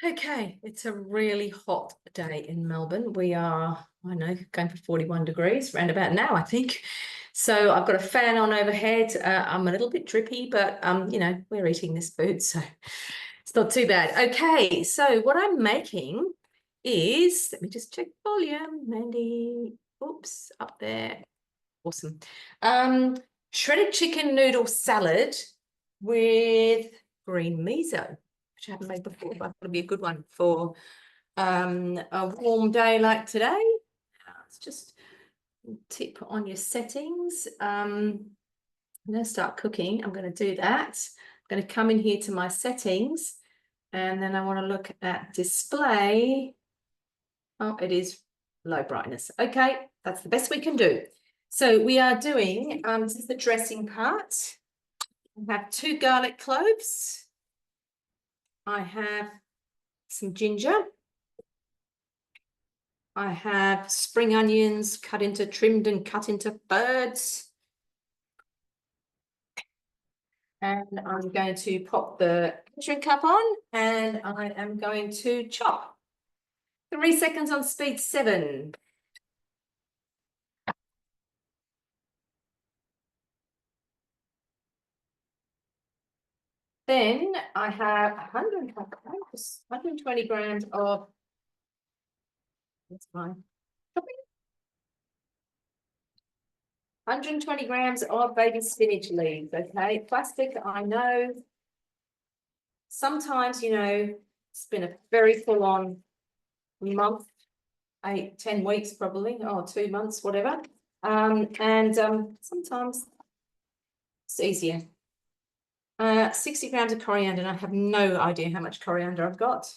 Okay, it's a really hot day in Melbourne. We are, I know, going for 41 degrees around about now, I think. So I've got a fan on overhead. I'm a little bit drippy, but we're eating this food, so it's not too bad. Okay, so what I'm making is, let me just check volume, Mandy. Oops, up there. Awesome. Shredded chicken noodle salad with green miso, which I haven't made before, but it'll be a good one for a warm day like today. It's just a tip on your settings. I'm going to start cooking. I'm going to do that. I'm going to come in here to my settings, and then I want to look at display. Oh, it is low brightness. Okay, that's the best we can do. So we are doing, this is the dressing part. I have 2 garlic cloves. I have some ginger. I have spring onions trimmed and cut into thirds. And I'm going to pop the measuring cup on, and I am going to chop. 3 seconds on speed 7. Then I have 120 grams of, that's fine, 120 grams of baby spinach leaves, okay? Plastic, I know. Sometimes, it's been a very full-on month, 8, 10 weeks probably, or 2 months, whatever. Sometimes it's easier. 60 grams of coriander, and I have no idea how much coriander I've got.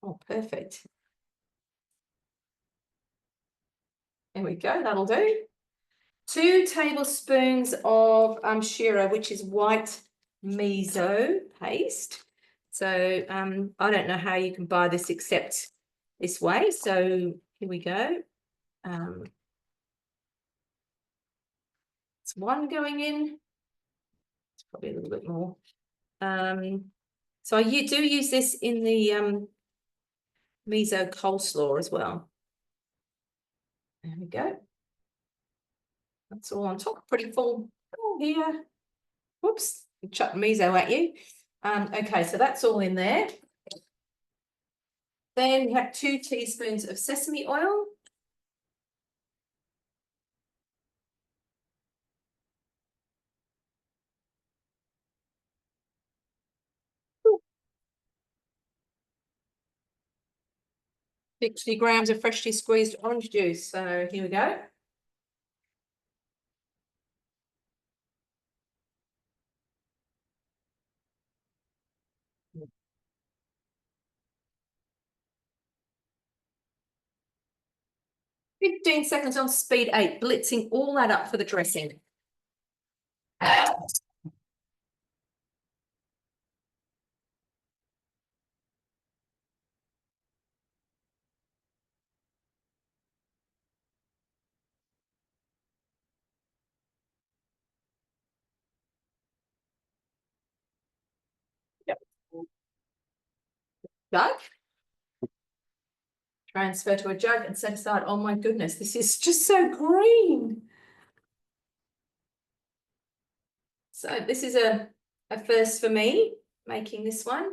Oh, perfect. There we go, that'll do. 2 tablespoons of shiro, which is white miso paste. So I don't know how you can buy this except this way. So here we go. It's 1 going in. It's probably a little bit more. So I do use this in the miso coleslaw as well. There we go. That's all on top. Pretty full here. Whoops, chuck miso at you. Okay, so that's all in there. Then we have 2 teaspoons of sesame oil. Ooh. 60 grams of freshly squeezed orange juice. So here we go. "15 seconds on speed 8, blitzing all that up for the dressing." Yep. Jug. Transfer to a jug and set aside. Oh my goodness, this is just so green. So this is a first for me, making this one.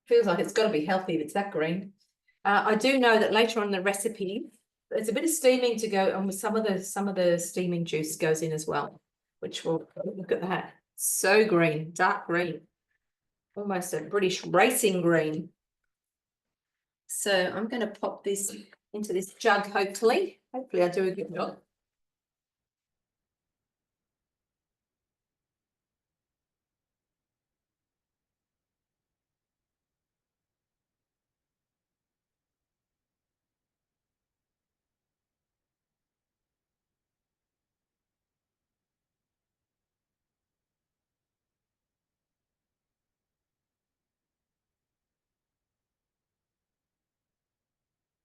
Feels like it's got to be healthy if it's that green. I do know that later on in the recipe, there's a bit of steaming to go, and with some of the steaming juice goes in as well, which will look at that. So green, dark green, almost a British racing green. So I'm going to pop this into this jug, hopefully. Hopefully I do a good job.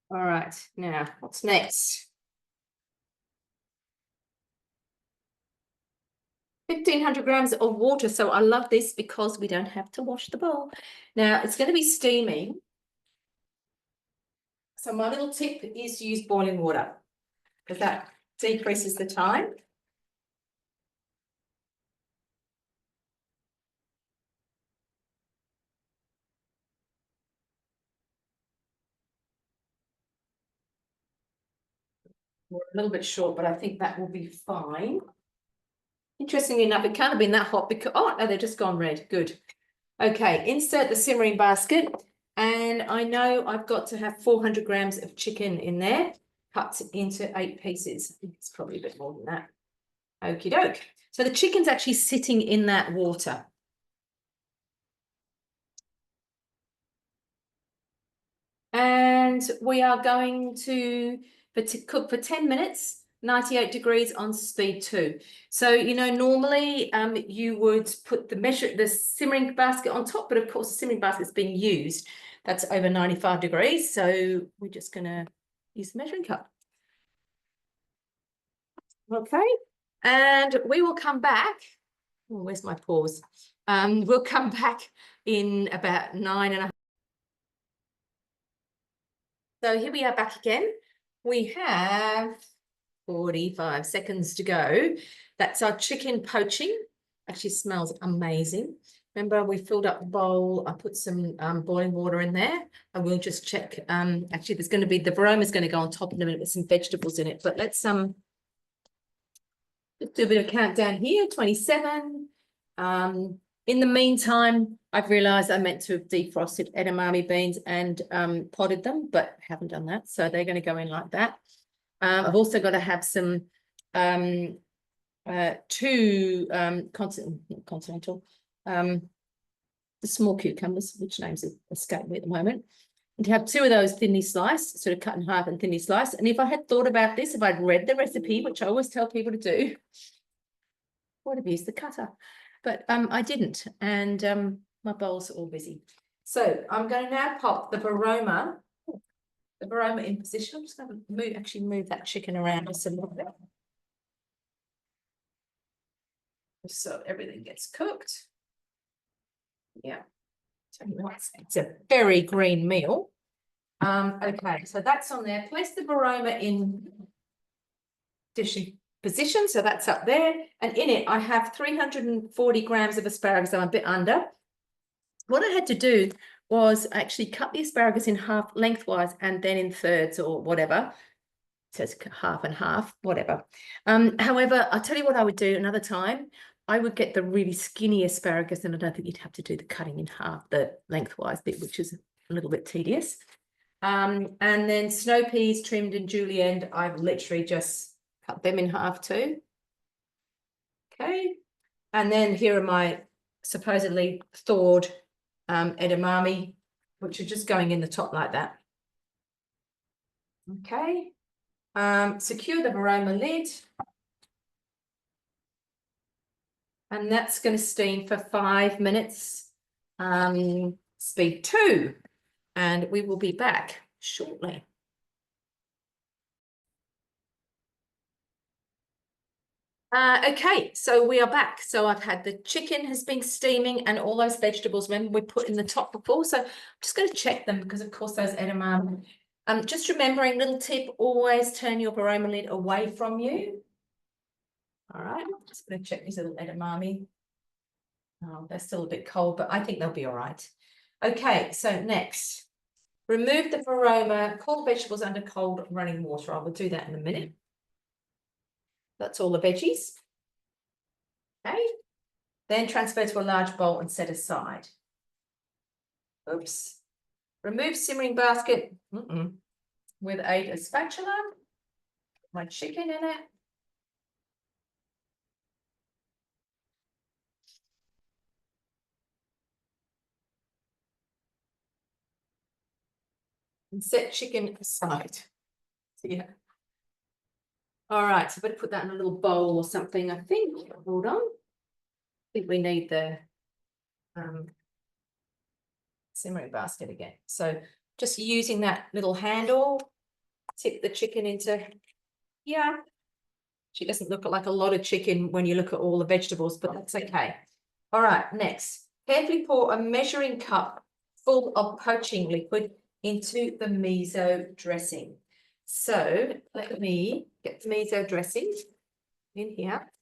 All right, now what's next? 1,500 grams of water. So I love this because we don't have to wash the bowl. Now it's going to be steaming. So my little tip is to use boiling water because that decreases the time. We're a little bit short, but I think that will be fine. Interestingly enough, it can't have been that hot because, oh, no, they've just gone red. Good. Okay, insert the simmering basket. And I know I've got to have 400 grams of chicken in there, cut into 8 pieces. I think it's probably a bit more than that. Okie doke. So the chicken's actually sitting in that water. And we are going to cook for 10 minutes, 98 degrees on speed 2. So, you know, normally you would put the simmering basket on top, but of course the simmering basket's been used. That's over 95 degrees. So we're just going to use the measuring cup. Okay. And we will come back. Oh, where's my pause? We'll come back in about 9.5. So here we are back again. We have 45 seconds to go. That's our chicken poaching. Actually smells amazing. Remember, we filled up the bowl. I put some boiling water in there. I will just check. Actually, there's going to be the varoma is going to go on top in a minute with some vegetables in it. But let's just do a bit of countdown here. 27. In the meantime, I've realized I meant to have defrosted edamame beans and potted them, but haven't done that. So they're going to go in like that. I've also got to have some 2 continental, the small cucumbers, which names escape me at the moment. And to have 2 of those thinly sliced, sort of cut in half and thinly sliced. And if I had thought about this, if I'd read the recipe, which I always tell people to do, I would have used the cutter. But I didn't, and my bowls are all busy. So I'm going to now pop the varoma in position. I'm just going to move that chicken around just a little bit. So everything gets cooked. Yeah. It's a very green meal. Okay, so that's on there. Place the varoma in dishing position. So that's up there. And in it, I have 340 grams of asparagus. I'm a bit under. What I had to do was actually cut the asparagus in half lengthwise and then in thirds or whatever. It says half and half, whatever. However, I'll tell you what I would do another time. I would get the really skinny asparagus, and I don't think you'd have to do the cutting in half, the lengthwise bit, which is a little bit tedious. And then snow peas trimmed and julienned, I've literally just cut them in half too. Okay. And then here are my supposedly thawed edamame, which are just going in the top like that. Okay. Secure the varoma lid. And that's going to steam for 5 minutes, speed 2. And we will be back shortly. Okay, so we are back. So I've had the chicken has been steaming and all those vegetables, remember we put in the top before. So I'm just going to check them because of course those edamame. Just remembering, little tip, always turn your varoma lid away from you. All right, I'm just going to check these little edamame. Oh, they're still a bit cold, but I think they'll be all right. Okay, so next, remove the varoma, cool vegetables under cold running water. I will do that in a minute. That's all the veggies. Okay. Then transfer to a large bowl and set aside. Oops. Remove simmering basket with a spatula. Put my chicken in it. And set chicken aside. So, yeah. All right, so I better put that in a little bowl or something, I think. Hold on. I think we need the simmering basket again. So just using that little handle, tip the chicken into here. She doesn't look like a lot of chicken when you look at all the vegetables, but that's okay. All right, next, carefully pour a measuring cup full of poaching liquid into the miso dressing. So let me get the miso dressing in here.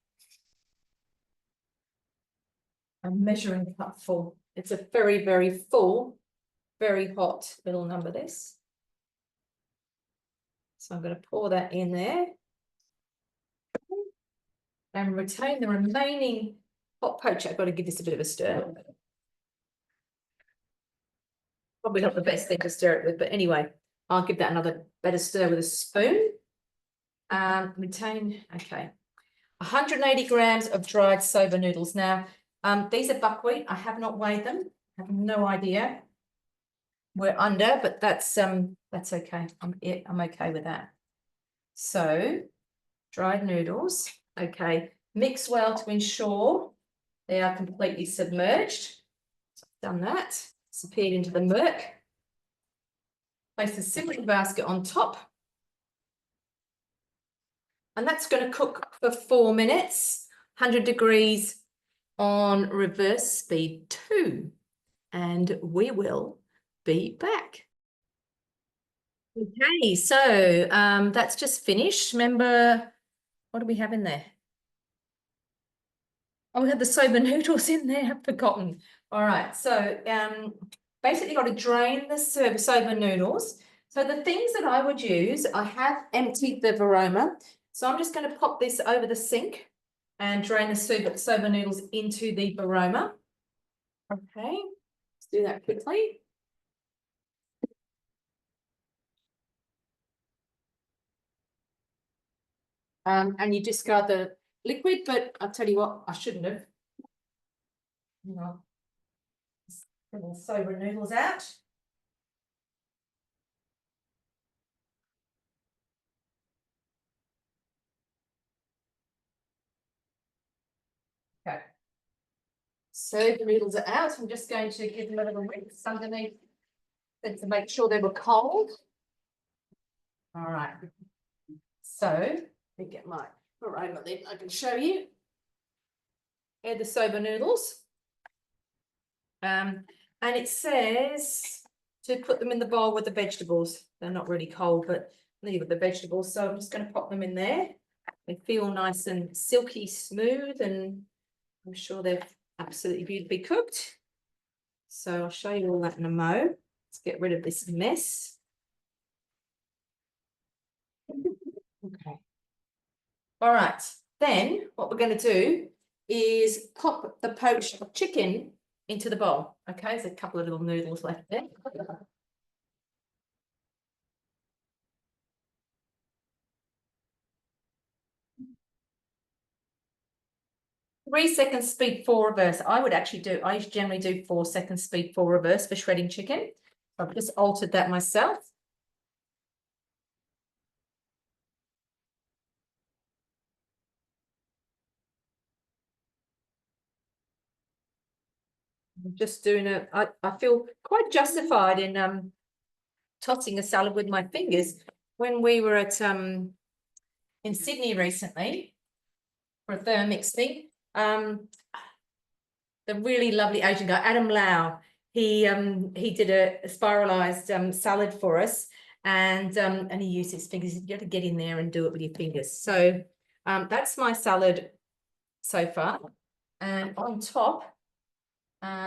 A measuring cup full. It's a very, very full, very hot little number, this. So I'm going to pour that in there. And retain the remaining hot poach. I've got to give this a bit of a stir. Probably not the best thing to stir it with, but anyway, I'll give that another better stir with a spoon. Retain, okay. 180 grams of dried soba noodles. Now, these are buckwheat. I have not weighed them. I have no idea. We're under, but that's okay. I'm okay with that. So, dried noodles. Okay, mix well to ensure they are completely submerged. So I've done that. Disappeared into the murk. Place the simmering basket on top. And that's going to cook for 4 minutes, 100 degrees on reverse speed 2. And we will be back. Okay, so that's just finished. Remember, what do we have in there? Oh, we had the soba noodles in there. I've forgotten. All right, so basically got to drain the soba noodles. So the things that I would use, I have emptied the varoma. So I'm just going to pop this over the sink and drain the soba noodles into the varoma. Okay, let's do that quickly. And you discard the liquid, but I'll tell you what, I shouldn't have. You know, little soba noodles out. Okay. So the noodles are out. I'm just going to give them a little rinse underneath to make sure they were cold. All right. So let me get my aroma then. I can show you. Add the soba noodles. And it says to put them in the bowl with the vegetables. They're not really cold, but leave with the vegetables. So I'm just going to pop them in there. They feel nice and silky smooth, and I'm sure they're absolutely beautifully cooked. So I'll show you all that in a mo. Let's get rid of this mess. Okay. All right. Then what we're going to do is pop the poached chicken into the bowl. Okay, there's a couple of little noodles left there. 3 seconds speed 4 reverse. I generally do 4 seconds speed 4 reverse for shredding chicken. I've just altered that myself. I'm just doing I feel quite justified in tossing a salad with my fingers. When we were at in Sydney recently for a thermix thing, the really lovely Asian guy, Adam Lau, he did a spiralized salad for us, and he used his fingers. You got to get in there and do it with your fingers. So that's my salad so far. And on top,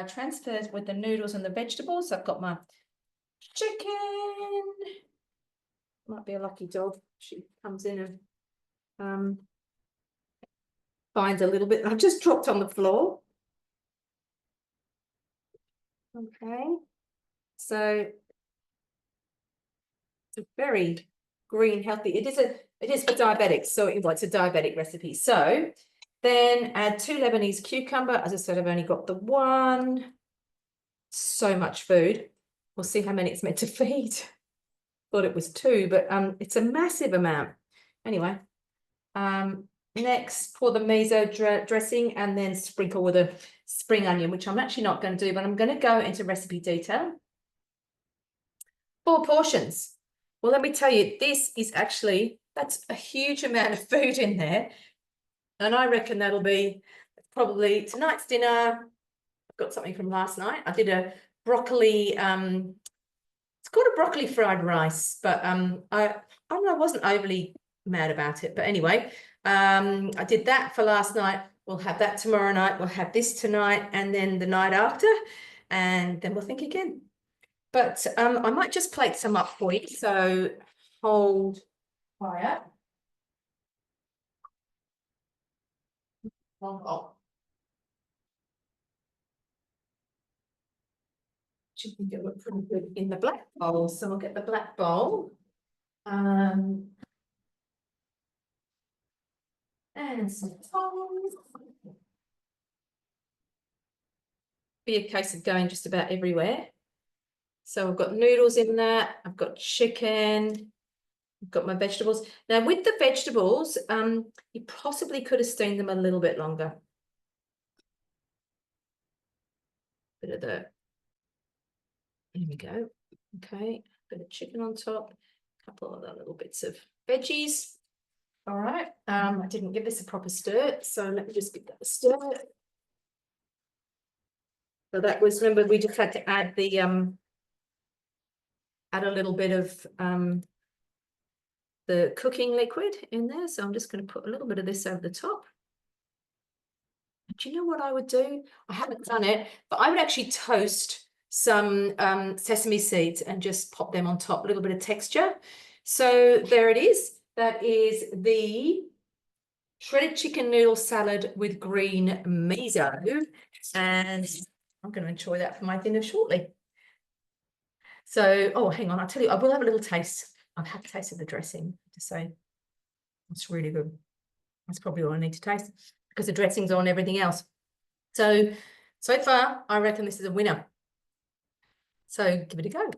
transfers with the noodles and the vegetables. I've got my chicken. Might be a lucky dog. She comes in and finds a little bit. I've just dropped on the floor. Okay, so it's a very green, healthy. It is for diabetics, so it's a diabetic recipe. So then add 2 Lebanese cucumber. As I said, I've only got the 1. So much food. We'll see how many it's meant to feed. Thought it was 2, but it's a massive amount. Anyway, next pour the miso dressing and then sprinkle with a spring onion, which I'm actually not going to do, but I'm going to go into recipe detail. 4 portions. Well, let me tell you, this is actually That's a huge amount of food in there. And I reckon that'll be probably tonight's dinner. I've got something from last night. I did a broccoli, it's called a broccoli fried rice, but I don't know, I wasn't overly mad about it. But anyway, I did that for last night. We'll have that tomorrow night. We'll have this tonight and then the night after, and then we'll think again. But I might just plate some up for you. So hold fire. Oh. Should think it look pretty good in the black bowl. So we'll get the black bowl. And some tongs. Be a case of going just about everywhere. So I've got noodles in that. I've got chicken. I've got my vegetables. Now with the vegetables, you possibly could have steamed them a little bit longer. Bit of the, here we go. Okay, bit of chicken on top. A couple of other little bits of veggies. All right. I didn't give this a proper stir, so let me just give that a stir. So that was, remember, we just had to add the add a little bit of the cooking liquid in there. So I'm just going to put a little bit of this over the top. Do you know what I would do? I haven't done it, but I would actually toast some sesame seeds and just pop them on top, a little bit of texture. So there it is. That is the shredded chicken noodle salad with green miso. And I'm going to enjoy that for my dinner shortly. So, oh, hang on, I'll tell you, I will have a little taste. I've had a taste of the dressing to say it's really good. That's probably all I need to taste because the dressing's on everything else. So far, I reckon this is a winner. So give it a go.